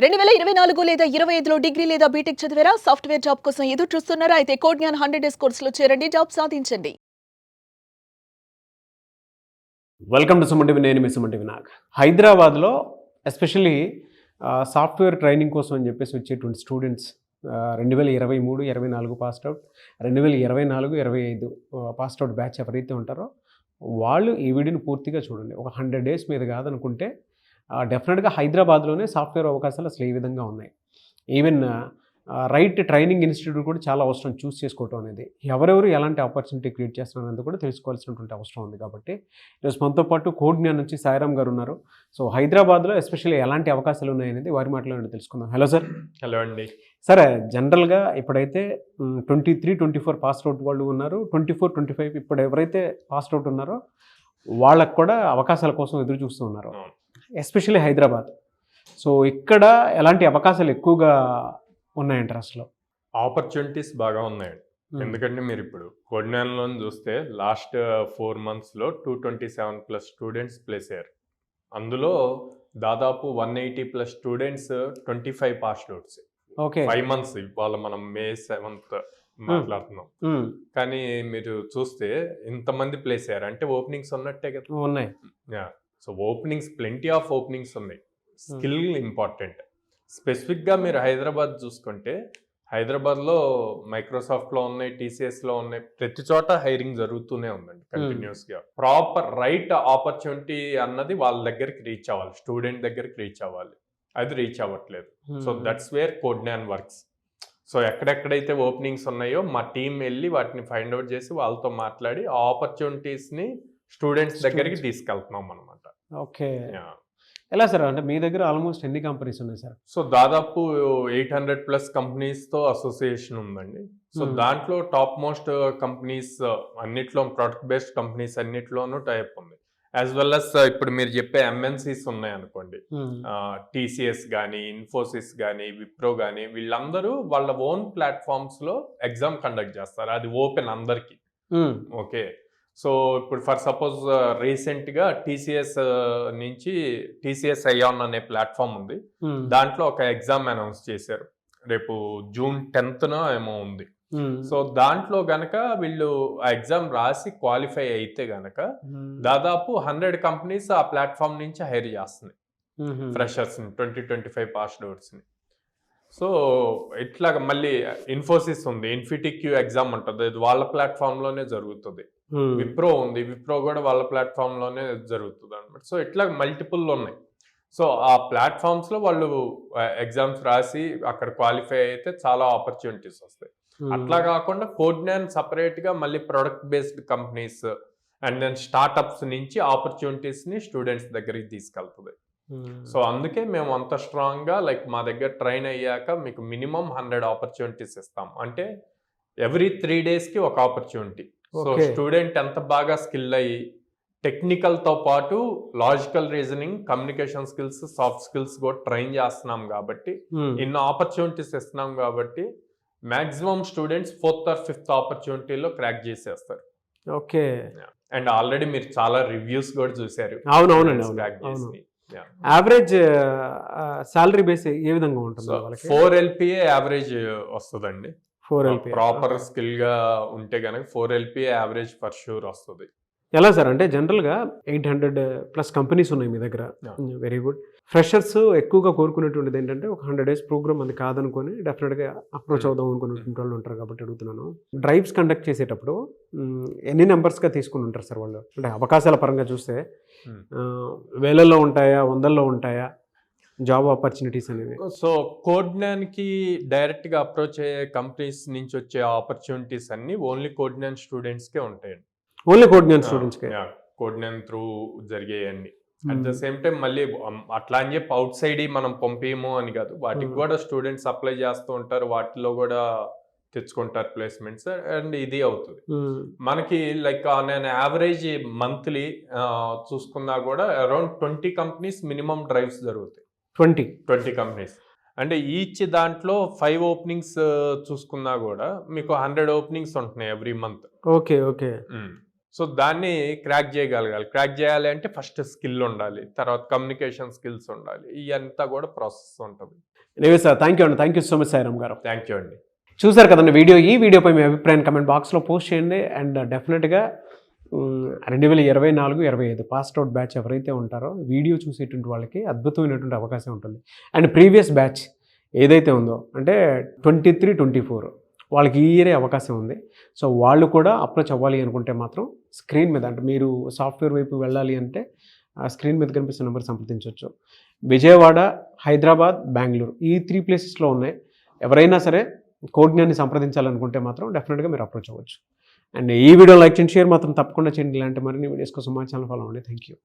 2024 లేదా 25లో డిగ్రీ లేదా బీటెక్ చదివారా? సాఫ్ట్‌వేర్ జాబ్ కోసం ఎదురు చూస్తున్నారా? అయితే కోడ్ జ్ఞాన్ 100 డేస్ కోర్సులో చేరండి, జాబ్ సాధించండి. Welcome to Suman TV. నేను మీ సుమన్ టీవీ నాగ్. హైదరాబాద్లో ఎస్పెషల్లీ సాఫ్ట్వేర్ ట్రైనింగ్ కోసం అని చెప్పేసి వచ్చేటువంటి students 2023, 24 passed out, 2024, 25 passed out batch ఎవరైతే ఉంటారో వాళ్ళు ఈ వీడియోని పూర్తిగా చూడండి. ఒక 100 డేస్ మీద కాదనుకుంటే డెఫినెట్గా హైదరాబాద్లోనే సాఫ్ట్వేర్ అవకాశాలు అసలు ఏ విధంగా ఉన్నాయి. ఈవెన్ రైట్ ట్రైనింగ్ ఇన్స్టిట్యూట్ కూడా చాలా అవసరం చూస్ చేసుకోవటం అనేది. ఎవరెవరు ఎలాంటి ఆపర్చునిటీ క్రియేట్ చేస్తున్నారనేది కూడా తెలుసుకోవాల్సినటువంటి అవసరం ఉంది. కాబట్టి ఈరోజు మనతో పాటు కోడ్ జ్ఞాన్ నుంచి సాయిరామ్ గారు ఉన్నారు. సో హైదరాబాద్లో ఎస్పెషల్లీ ఎలాంటి అవకాశాలు ఉన్నాయనేది వారి మాటలో తెలుసుకుందాం. Hello sir. హలో అండి. సార్, జనరల్గా ఇప్పుడైతే 23, 24 పాస్ అవుట్ వాళ్ళు ఉన్నారు, 24, 25 ఇప్పుడు ఎవరైతే పాస్ అవుట్ ఉన్నారో వాళ్ళకు కూడా అవకాశాల కోసం ఎదురు చూస్తూ ఉన్నారు, ఎస్పెషల్లీ హైదరాబాద్. సో ఇక్కడ ఎలాంటి అవకాశాలు ఎక్కువగా ఉన్నాయంటారు? అసలు ఆపర్చునిటీస్ బాగా ఉన్నాయండి. ఎందుకంటే మీరు ఇప్పుడు కోడ్ జ్ఞాన్లో చూస్తే లాస్ట్ 4 monthsలో 227+ స్టూడెంట్స్ ప్లేస్ అయ్యారు. అందులో దాదాపు 180+ students 25 passed outs. Okay, 5 months. ఇవాళ మనం May 7th మాట్లాడుతున్నాం. కానీ మీరు చూస్తే ఇంతమంది ప్లేస్ అయ్యారు అంటే ఓపెనింగ్స్ ఉన్నట్టే కదా. ఉన్నాయి. So openings, plenty of openings ఉన్నాయి. Skill important. స్పెసిఫిక్గా మీరు హైదరాబాద్ చూసుకుంటే హైదరాబాద్లో మైక్రోసాఫ్ట్లో ఉన్నాయి, టీసీఎస్లో ఉన్నాయి, ప్రతి చోట హైరింగ్ జరుగుతూనే ఉందండి కంటిన్యూస్గా. ప్రాపర్ రైట్ ఆపర్చునిటీ అన్నది వాళ్ళ దగ్గరికి రీచ్ అవ్వాలి, స్టూడెంట్ దగ్గరికి రీచ్ అవ్వాలి. అది రీచ్ అవ్వట్లేదు. So that's where code Gyan works. So ఎక్కడెక్కడైతే ఓపెనింగ్స్ ఉన్నాయో మా టీం వెళ్ళి వాటిని ఫైండ్ అవుట్ చేసి వాళ్ళతో మాట్లాడి ఆ ఆపర్చునిటీస్ని స్టూడెంట్స్ దగ్గరికి తీసుకెళ్తున్నాం అనమాట. ఓకే, ఎలా సార్? అంటే మీ దగ్గర ఆల్మోస్ట్ ఎన్ని కంపెనీస్ ఉన్నాయి సార్? సో దాదాపు 800+ కంపెనీస్తో అసోసియేషన్ ఉందండి. సో దాంట్లో టాప్ మోస్ట్ కంపెనీస్ అన్నిట్లో, ప్రొడక్ట్ బేస్డ్ కంపెనీస్ అన్నిట్లోనూ టైప్ ఉంది. యాజ్ వెల్ అస్ ఇప్పుడు మీరు చెప్పే ఎంఎన్సీస్ ఉన్నాయి అనుకోండి, టీసీఎస్ కానీ, ఇన్ఫోసిస్ కానీ, విప్రో కానీ, వీళ్ళందరూ వాళ్ళ ఓన్ ప్లాట్ఫామ్స్లో ఎగ్జామ్ కండక్ట్ చేస్తారు. అది ఓపెన్ అందరికీ. ఓకే, సో ఇప్పుడు ఫర్ సపోజ్ రీసెంట్గా టీసీఎస్ నుంచి టీసీఎస్ ఐఆన్ అనే ప్లాట్ఫామ్ ఉంది. దాంట్లో ఒక ఎగ్జామ్ అనౌన్స్ చేశారు. రేపు June 10th ఏమో ఉంది. సో దాంట్లో గనక వీళ్ళు ఆ ఎగ్జామ్ రాసి క్వాలిఫై అయితే గనక దాదాపు 100 కంపెనీస్ ఆ ప్లాట్ఫామ్ నుంచి హైర్ చేస్తున్నాయి ఫ్రెషర్స్ని, 2025 పాస్డ్ అవుట్స్ని. సో ఇట్లాగా మళ్ళీ ఇన్ఫోసిస్ ఉంది, ఇన్ఫిటిక్యూ ఎగ్జామ్ ఉంటుంది, అది వాళ్ళ ప్లాట్ఫామ్లోనే జరుగుతుంది. విప్రో ఉంది, విప్రో కూడా వాళ్ళ ప్లాట్ఫామ్లోనే జరుగుతుంది అనమాట. సో ఇట్లా మల్టిపుల్ ఉన్నాయి. సో ఆ ప్లాట్ఫామ్స్లో వాళ్ళు ఎగ్జామ్స్ రాసి అక్కడ క్వాలిఫై అయితే చాలా ఆపర్చునిటీస్ వస్తాయి. అట్లా కాకుండా కోడ్ జ్ఞాన్ సపరేట్గా మళ్ళీ product based companies and then startups నుంచి ఆపర్చునిటీస్ని స్టూడెంట్స్ దగ్గరికి తీసుకెళ్తుంది. సో అందుకే మేము అంత స్ట్రాంగ్గా లైక్ మా దగ్గర ట్రైన్ అయ్యాక మీకు మినిమం 100 ఆపర్చునిటీస్ ఇస్తాం. అంటే ఎవ్రీ 3 daysకి ఒక ఆపర్చునిటీ. సో స్టూడెంట్ ఎంత బాగా స్కిల్ అయ్యి టెక్నికల్తో పాటు logical reasoning, communication skills, soft skills కూడా ట్రైన్ చేస్తున్నాం కాబట్టి, ఇన్ని ఆపర్చునిటీస్ ఇస్తున్నాం కాబట్టి maximum students 4th or 5th ఆపర్చునిటీలో క్రాక్ చేసేస్తారు. ఓకే, అండ్ ఆల్రెడీ మీరు చాలా రివ్యూస్ కూడా చూసారు. అవునవునండి. యావరేజ్ సాలరీ బేస్ ఏ విధంగా ఉంటుంది? 4 LPA యావరేజ్ వస్తుందండి. ప్రాపర్ స్కిల్ గా ఉంటే కనుక 4 LPA యావరేజ్ ఫర్ షూర్ వస్తుంది. ఎలా సార్? అంటే జనరల్గా 800+ కంపెనీస్ ఉన్నాయి మీ దగ్గర. Very good. ఫ్రెషర్స్ ఎక్కువగా కోరుకునేటువంటిది ఏంటంటే ఒక 100 days ప్రోగ్రామ్ అది కాదనుకొని డెఫినెట్గా అప్రోచ్ అవుదాం అనుకునేటువంటి వాళ్ళు ఉంటారు. కాబట్టి అడుగుతున్నాను, డ్రైవ్స్ కండక్ట్ చేసేటప్పుడు ఎన్ని నెంబర్స్గా తీసుకుని ఉంటారు సార్ వాళ్ళు? అంటే అవకాశాల పరంగా చూస్తే వేలల్లో ఉంటాయా, వందల్లో ఉంటాయా జాబ్ ఆపర్చునిటీస్ అనేవి? సో కోడ్ జ్ఞాన్కి డైరెక్ట్గా అప్రోచ్ అయ్యే కంపెనీస్ నుంచి వచ్చే ఆపర్చునిటీస్ అన్ని ఓన్లీ కోడ్ జ్ఞాన్ స్టూడెంట్స్కే ఉంటాయండి. ఓన్లీ కోడ్ జ్ఞాన్ స్టూడెంట్స్కే? కోడ్ జ్ఞాన్ త్రూ జరిగేయండి. అట్ ద సేమ్ టైం మళ్ళీ అట్లా అని చెప్పి అవుట్ సైడ్ మనం పంపేమో అని కాదు, వాటికి కూడా స్టూడెంట్స్ అప్లై చేస్తూ ఉంటారు, వాటిలో కూడా తెచ్చుకుంటారు ప్లేస్మెంట్స్. అండ్ ఇది అవుతుంది మనకి లైక్ నేను యావరేజ్ మంత్లీ చూసుకున్నా కూడా అరౌండ్ 20 కంపెనీస్ మినిమం డ్రైవ్స్ జరుగుతాయి. 20 కంపెనీస్ అంటే ఈచ్ దాంట్లో 5 ఓపెనింగ్స్ చూసుకున్నా కూడా మీకు 100 ఓపెనింగ్స్ ఉంటున్నాయి every month. Okay okay. So దాన్ని క్రాక్ చేయగలగాలి. క్రాక్ చేయాలి అంటే ఫస్ట్ స్కిల్ ఉండాలి, తర్వాత కమ్యూనికేషన్ స్కిల్స్ ఉండాలి. ఇదంతా కూడా ప్రాసెస్ ఉంటుంది. ఎనివే సార్, థ్యాంక్ యూ అండి. Thank you so much Sairam గారు. థ్యాంక్ యూ అండి. చూసారు కదండి వీడియో. ఈ వీడియోపై మీ అభిప్రాయం కమెంట్ బాక్స్లో పోస్ట్ చేయండి. అండ్ డెఫినెట్గా 2024-25 పాస్డ్ అవుట్ బ్యాచ్ ఎవరైతే ఉంటారో వీడియో చూసేటువంటి వాళ్ళకి అద్భుతమైనటువంటి అవకాశం ఉంటుంది. అండ్ ప్రీవియస్ బ్యాచ్ ఏదైతే ఉందో అంటే 23-24 వాళ్ళకి ఈ ఇయరే అవకాశం ఉంది. సో వాళ్ళు కూడా అప్రోచ్ అవ్వాలి అనుకుంటే మాత్రం స్క్రీన్ మీద, అంటే మీరు సాఫ్ట్వేర్ వైపు వెళ్ళాలి అంటే స్క్రీన్ మీద కనిపిస్తున్న నెంబర్ సంప్రదించవచ్చు. విజయవాడ, హైదరాబాద్, బెంగళూరు ఈ 3 ప్లేసెస్లో ఉన్నాయి. ఎవరైనా సరే కోడ్జ్ఞాన్ని సంప్రదించాలనుకుంటే మాత్రం డెఫినెట్గా మీరు అప్రోచ్ అవ్వచ్చు. అండ్ ఈ వీడియో లైక్ చేయండి, షేర్ మాత్రం తప్పకుండా చేయండి. ఇలాంటి మరిన్ని వీడియోస్ కోసం మా ఛానల్ ఫాలో అవ్వండి. Thank you.